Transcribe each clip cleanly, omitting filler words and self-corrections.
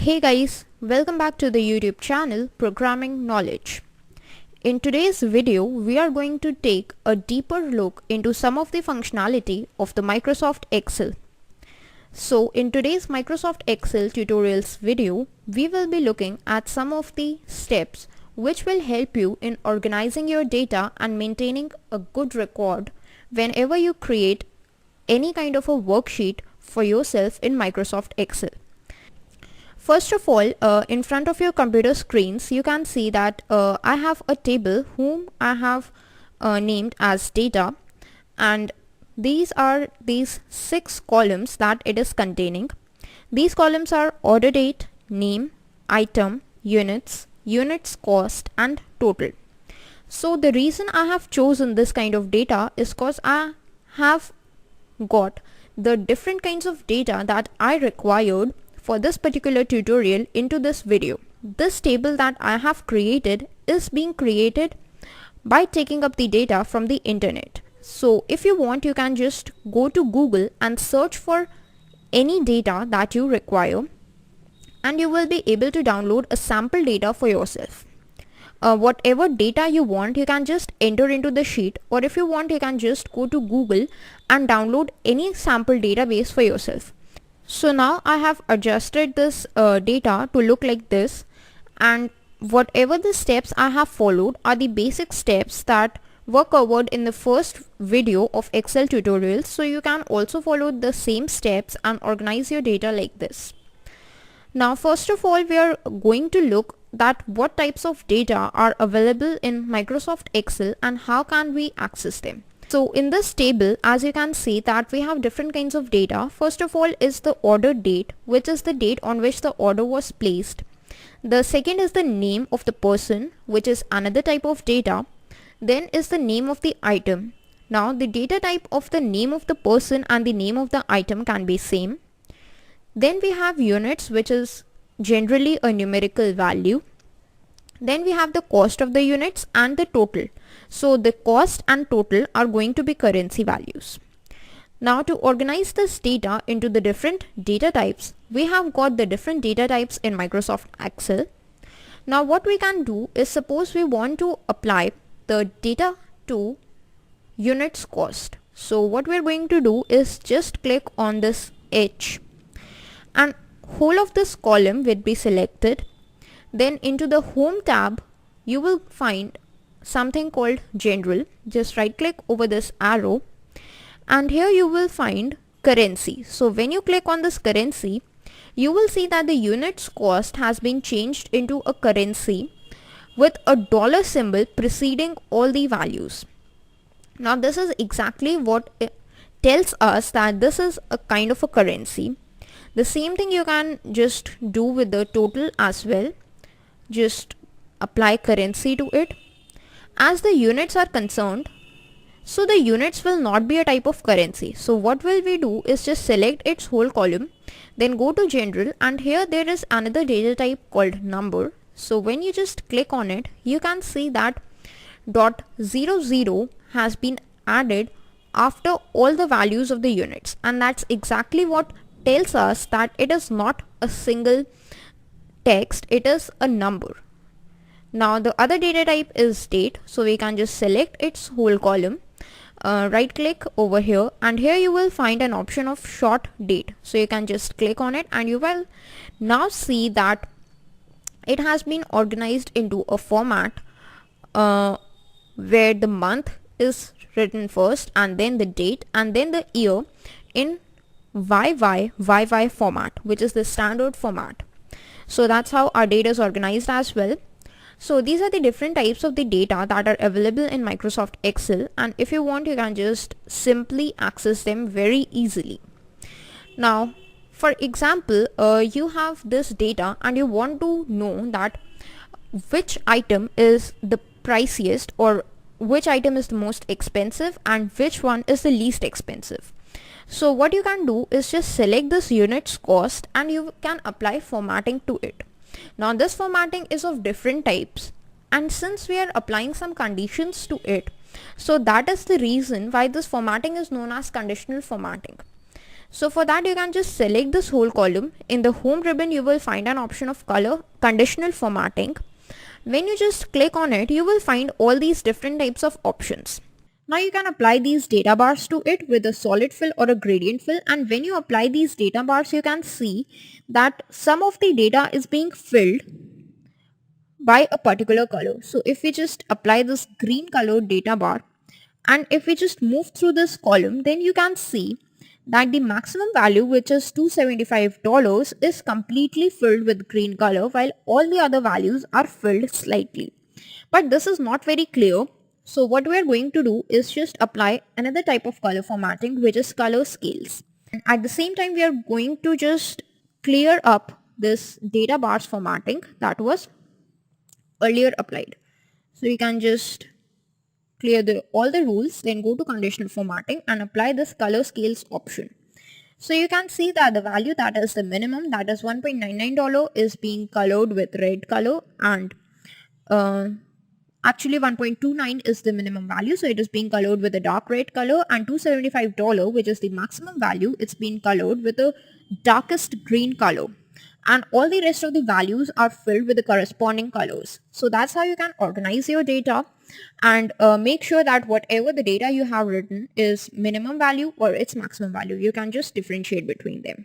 Hey guys, welcome back to the YouTube channel Programming Knowledge. In today's video, we are going to take a deeper look into some of the functionality of the Microsoft Excel. So in today's Microsoft Excel tutorials video, we will be looking at some of the steps which will help you in organizing your data and maintaining a good record whenever you create any kind of a worksheet for yourself in Microsoft Excel. First of all, in front of your computer screens, you can see that I have a table whom I have named as data, and these are these 6 columns that it is containing. These columns are order date, name, item, units, units cost and total. So the reason I have chosen this kind of data is because I have got the different kinds of data that I required for this particular tutorial into this video. This table that I have created is being created by taking up the data from the internet. So if you want, you can just go to Google and search for any data that you require, and you will be able to download a sample data for yourself. Whatever data you want, you can just enter into the sheet, or if you want, you can just go to Google and download any sample database for yourself. So now I have adjusted this data to look like this, and whatever the steps I have followed are the basic steps that were covered in the first video of Excel tutorials, so you can also follow the same steps and organize your data like this. Now first of all, we are going to look at what types of data are available in Microsoft Excel and how can we access them. So in this table, as you can see that we have different kinds of data. First of all is the order date, which is the date on which the order was placed. The second is the name of the person, which is another type of data. Then is the name of the item. Now the data type of the name of the person and the name of the item can be same. Then we have units, which is generally a numerical value. Then we have the cost of the units and the total. So the cost and total are going to be currency values. Now to organize this data into the different data types, we have got the different data types in Microsoft Excel. Now what we can do is, suppose we want to apply the data to units cost. So what we're going to do is just click on this H, and whole of this column will be selected. Then into the home tab, you will find something called general. Just right click over this arrow, and here you will find currency. So when you click on this currency, you will see that the units cost has been changed into a currency with a dollar symbol preceding all the values. Now this is exactly what it tells us that this is a kind of a currency. The same thing you can just do with the total as well. Just apply currency to it. As the units are concerned, so the units will not be a type of currency. So what will we do is just select its whole column, then go to general, and here there is another data type called number. So when you just click on it, you can see that .00 has been added after all the values of the units, and that's exactly what tells us that it is not a single text, it is a number. Now the other data type is date, so we can just select its whole column, right click over here, and here you will find an option of short date. So you can just click on it, and you will now see that it has been organized into a format where the month is written first, and then the date, and then the year in YY format, which is the standard format. So that's how our data is organized as well. So these are the different types of the data that are available in Microsoft Excel, and if you want, you can just simply access them very easily. Now for example, you have this data and you want to know that which item is the priciest, or which item is the most expensive and which one is the least expensive. So what you can do is just select this units cost, and you can apply formatting to it. Now this formatting is of different types, and since we are applying some conditions to it, so that is the reason why this formatting is known as conditional formatting. So for that you can just select this whole column. In the home ribbon you will find an option of color conditional formatting. When you just click on it, you will find all these different types of options. Now you can apply these data bars to it with a solid fill or a gradient fill, and when you apply these data bars you can see that some of the data is being filled by a particular color. So if we just apply this green colored data bar and if we just move through this column, then you can see that the maximum value, which is $275, is completely filled with green color while all the other values are filled slightly. But this is not very clear. So what we are going to do is just apply another type of color formatting, which is color scales. And at the same time, we are going to just clear up this data bars formatting that was earlier applied. So you can just clear all the rules, then go to conditional formatting and apply this color scales option. So you can see that the value that is the minimum, that is $1.99, is being colored with red color, and actually 1.29 is the minimum value, so it is being colored with a dark red color, and $275, which is the maximum value, it's being colored with a darkest green color. And all the rest of the values are filled with the corresponding colors. So that's how you can organize your data and make sure that whatever the data you have written is minimum value or its maximum value. You can just differentiate between them.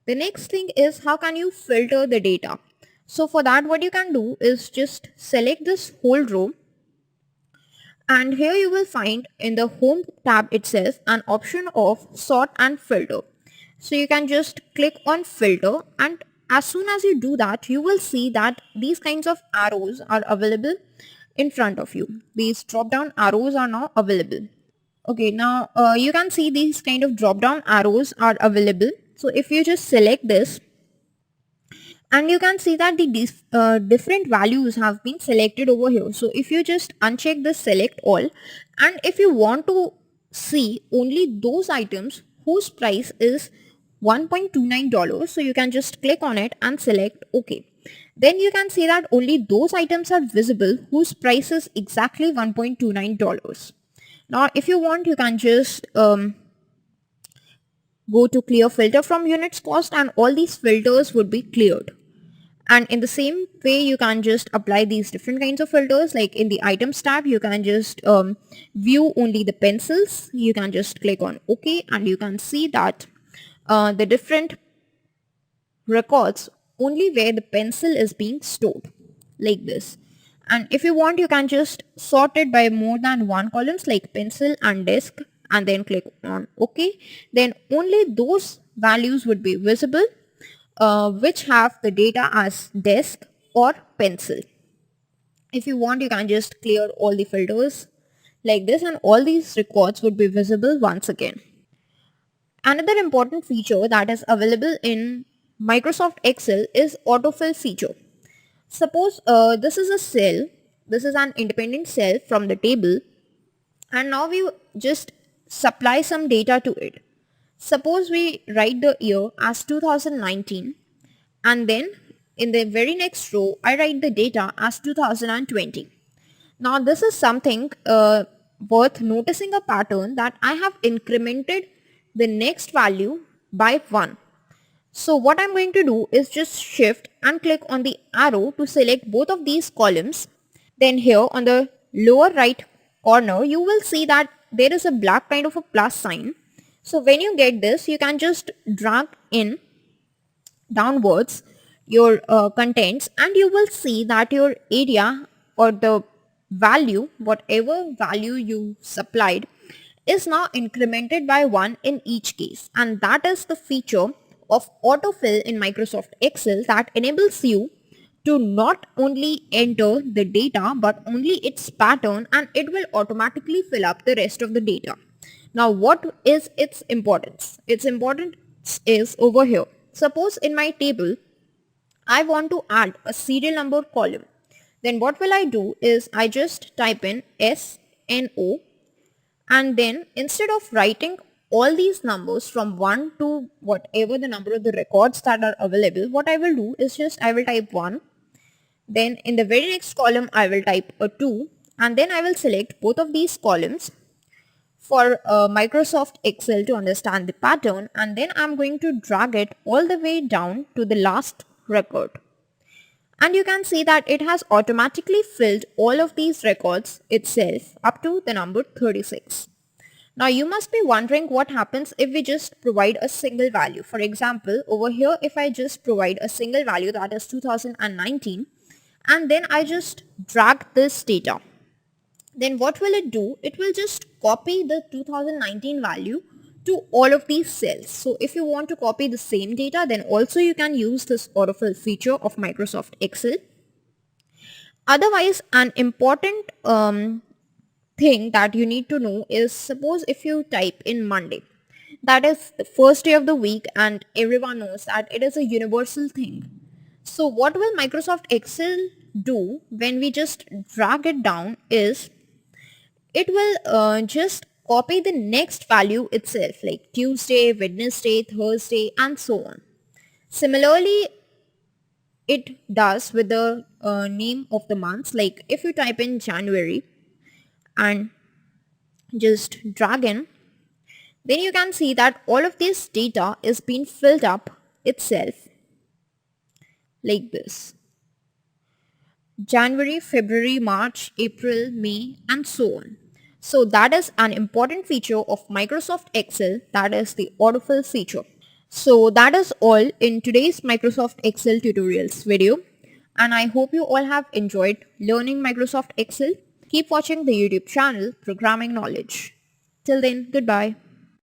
The next thing is, how can you filter the data? So for that, what you can do is just select this whole row, and here you will find in the home tab itself an option of sort and filter. So you can just click on filter, and as soon as you do that, you will see that these kinds of arrows are available in front of you. These drop down arrows are now available. Okay, now you can see these kind of drop down arrows are available. So if you just select this, and you can see that the different values have been selected over here. So if you just uncheck this select all, and if you want to see only those items whose price is $1.29, so you can just click on it and select OK. Then you can see that only those items are visible whose price is exactly $1.29. Now if you want, you can just go to clear filter from units cost, and all these filters would be cleared. And in the same way, you can just apply these different kinds of filters. Like in the items tab, you can just view only the pencils. You can just click on OK, and you can see that the different records only where the pencil is being stored, like this. And if you want, you can just sort it by more than one columns, like pencil and desk, and then click on OK. Then only those values would be visible which have the data as desk or pencil. If you want, you can just clear all the filters like this, and all these records would be visible once again. Another important feature that is available in Microsoft Excel is autofill feature. Suppose this is a cell, this is an independent cell from the table, and now we just supply some data to it. Suppose we write the year as 2019, and then in the very next row I write the data as 2020. Now this is something worth noticing, a pattern that I have incremented the next value by 1. So what I'm going to do is just shift and click on the arrow to select both of these columns. Then here on the lower right corner, you will see that there is a black kind of a plus sign. So when you get this, you can just drag in downwards your contents, and you will see that your area or the value, whatever value you supplied, is now incremented by 1 in each case. And that is the feature of autofill in Microsoft Excel that enables you to not only enter the data but only its pattern, and it will automatically fill up the rest of the data. Now what is its importance? Its importance is over here. Suppose in my table I want to add a serial number column. Then what will I do is I just type in SNO, and then instead of writing all these numbers from 1 to whatever the number of the records that are available, what I will do is just I will type 1. Then in the very next column I will type a 2, and then I will select both of these columns for Microsoft Excel to understand the pattern, and then I'm going to drag it all the way down to the last record. And you can see that it has automatically filled all of these records itself up to the number 36. Now you must be wondering what happens if we just provide a single value. For example, over here if I just provide a single value, that is 2019, and then I just drag this data, then what will it do? It will just copy the 2019 value to all of these cells. So if you want to copy the same data, then also you can use this autofill feature of Microsoft Excel. Otherwise, an important thing that you need to know is, suppose if you type in Monday, that is the first day of the week, and everyone knows that it is a universal thing. So what will Microsoft Excel do when we just drag it down is, it will just copy the next value itself, like Tuesday, Wednesday, Thursday, and so on. Similarly, it does with the name of the months. Like if you type in January and just drag in, then you can see that all of this data is being filled up itself like this. January, February, March, April, May, and so on. So that is an important feature of Microsoft Excel, that is the autofill feature. So that is all in today's Microsoft Excel tutorials video, and I hope you all have enjoyed learning Microsoft Excel. Keep watching the YouTube channel Programming Knowledge. Till then, goodbye.